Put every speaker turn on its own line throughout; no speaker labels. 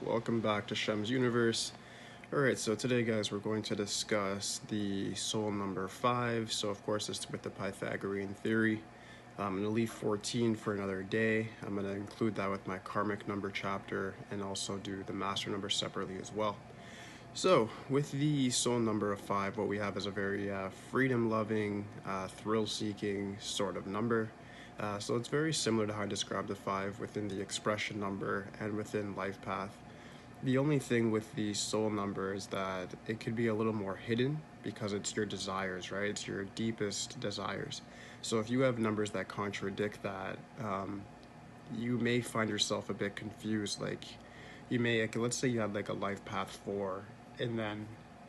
Welcome back to Shem's Universe. Alright, so today, guys, we're going to discuss the soul number 5. So, of course, it's with the Pythagorean theory. I'm going to leave 14 for another day. I'm going to include that with my karmic number chapter and also do the master number separately as well. So, with the soul number of 5, what we have is a very freedom-loving, thrill-seeking sort of number. So it's very similar to how I described the 5 within the expression number and within life path. The only thing with the soul number is that it could be a little more hidden because it's your desires, right? It's your deepest desires. So if you have numbers that contradict that, you may find yourself a bit confused. Like, you may, like, let's say you had like a life path 4 and then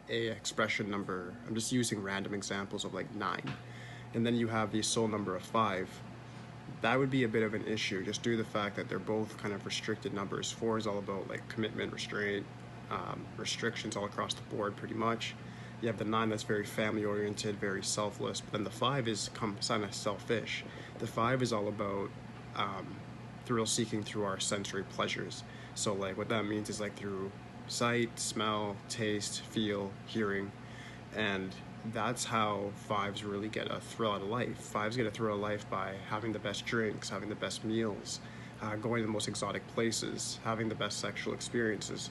a expression number. I'm just using random examples of like 9, and then you have the soul number of 5. That would be a bit of an issue just due to the fact that they're both kind of restricted numbers. 4 is all about like commitment, restraint, restrictions all across the board pretty much. You have the 9 that's very family oriented, very selfless, but then the 5 is kind of selfish. The 5 is all about thrill seeking through our sensory pleasures. So like what that means is like through sight, smell, taste, feel, hearing, and that's how 5s really get a thrill out of life. 5s get a thrill out of life by having the best drinks, having the best meals, going to the most exotic places, having the best sexual experiences.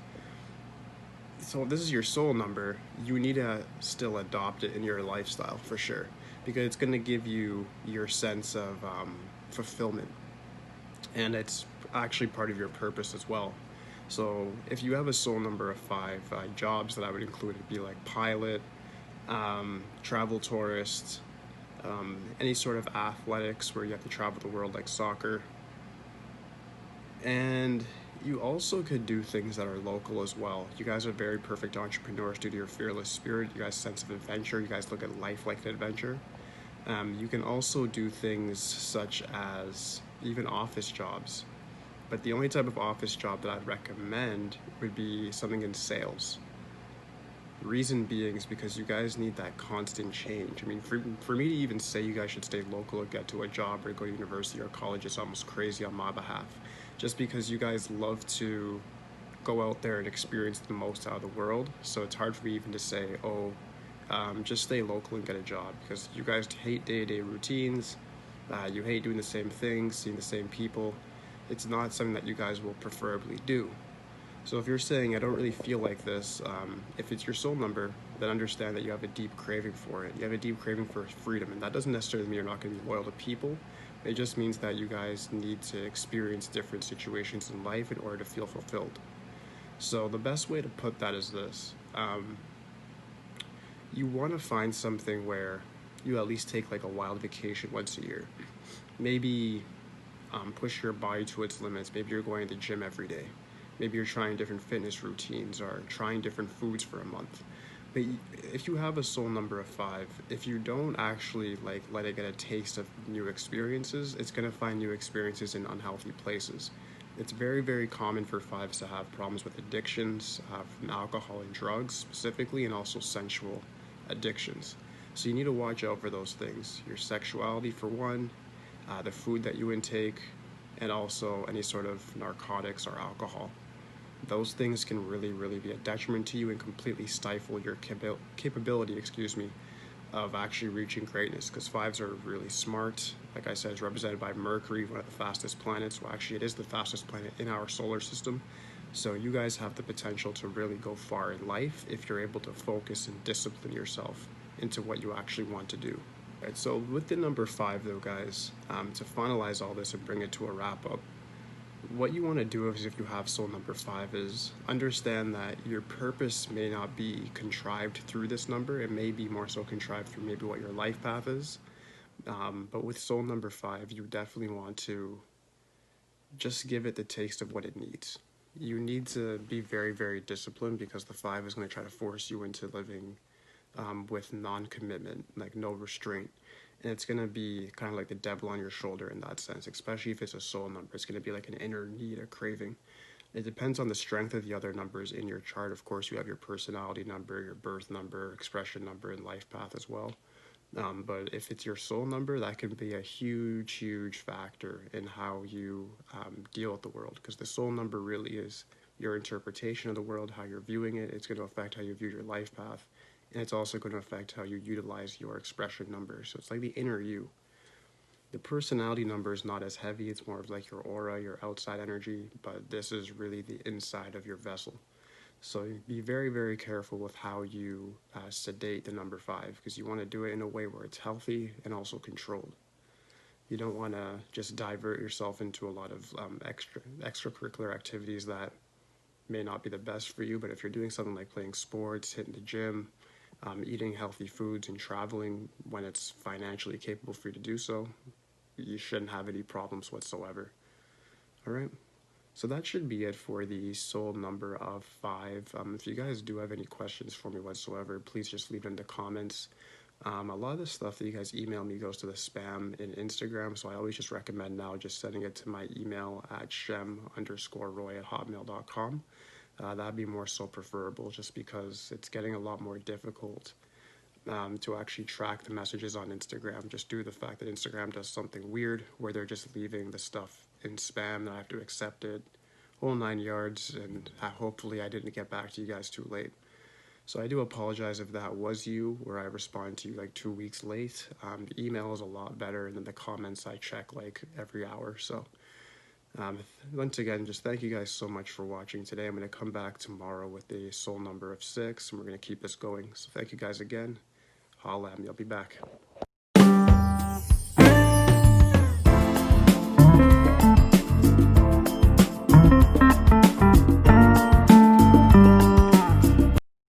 So if this is your soul number, you need to still adopt it in your lifestyle for sure, because it's going to give you your sense of fulfillment, and it's actually part of your purpose as well. So if you have a soul number of 5, jobs that I would include would be like pilot, travel tourist, any sort of athletics where you have to travel the world like soccer. And you also could do things that are local as well. You guys are very perfect entrepreneurs due to your fearless spirit, you guys' sense of adventure, you guys look at life like an adventure. You can also do things such as even office jobs. But the only type of office job that I'd recommend would be something in sales. Reason being is because you guys need that constant change. I mean, for me to even say you guys should stay local or get to a job or go to university or college is almost crazy on my behalf. Just because you guys love to go out there and experience the most out of the world. So it's hard for me even to say, oh, just stay local and get a job, because you guys hate day-to-day routines. You hate doing the same things, seeing the same people. It's not something that you guys will preferably do. So if you're saying, I don't really feel like this, if it's your soul number, then understand that you have a deep craving for it. You have a deep craving for freedom, and that doesn't necessarily mean you're not going to be loyal to people. It just means that you guys need to experience different situations in life in order to feel fulfilled. So the best way to put that is this. You want to find something where you at least take like a wild vacation once a year. Maybe push your body to its limits. Maybe you're going to the gym every day. Maybe you're trying different fitness routines or trying different foods for a month. But if you have a soul number of 5, if you don't actually like let it get a taste of new experiences, it's going to find new experiences in unhealthy places. It's very, very common for 5s to have problems with addictions, from alcohol and drugs specifically, and also sensual addictions. So you need to watch out for those things. Your sexuality for one, the food that you intake, and also any sort of narcotics or alcohol. Those things can really, really be a detriment to you and completely stifle your capability, of actually reaching greatness, because 5s are really smart. Like I said, it's represented by Mercury, one of the fastest planets. Well, actually, it is the fastest planet in our solar system. So you guys have the potential to really go far in life if you're able to focus and discipline yourself into what you actually want to do. Right, so with the number 5, though, guys, to finalize all this and bring it to a wrap-up, what you want to do is, if you have soul number 5, is understand that your purpose may not be contrived through this number. It may be more so contrived through maybe what your life path is. But with soul number 5, you definitely want to just give it the taste of what it needs. You need to be very, very disciplined, because the 5 is going to try to force you into living with non-commitment, like no restraint. And it's going to be kind of like the devil on your shoulder in that sense, especially if it's a soul number. It's going to be like an inner need, a craving. It depends on the strength of the other numbers in your chart. Of course, you have your personality number, your birth number, expression number, and life path as well. But if it's your soul number, that can be a huge, huge factor in how you deal with the world, because the soul number really is your interpretation of the world, how you're viewing it. It's going to affect how you view your life path. And it's also going to affect how you utilize your expression number. So it's like the inner you. The personality number is not as heavy. It's more of like your aura, your outside energy. But this is really the inside of your vessel. So be very, very careful with how you sedate the number 5, because you want to do it in a way where it's healthy and also controlled. You don't want to just divert yourself into a lot of extracurricular activities that may not be the best for you. But if you're doing something like playing sports, hitting the gym, eating healthy foods, and traveling when it's financially capable for you to do so, you shouldn't have any problems whatsoever. All right. So that should be it for the soul number of 5. If you guys do have any questions for me whatsoever, please just leave it in the comments. A lot of the stuff that you guys email me goes to the spam in Instagram, so I always just recommend now just sending it to my email at shem_roy@hotmail.com. That'd be more so preferable, just because it's getting a lot more difficult to actually track the messages on Instagram, just due to the fact that Instagram does something weird where they're just leaving the stuff in spam and I have to accept it, whole 9 yards, and hopefully I didn't get back to you guys too late. So I do apologize if that was you, where I respond to you like 2 weeks late. The email is a lot better, and then the comments I check like every hour. So once again, just thank you guys so much for watching today. I'm going to come back tomorrow with a soul number of 6, and we're going to keep this going. So thank you guys again. Holla at me. I'll be back.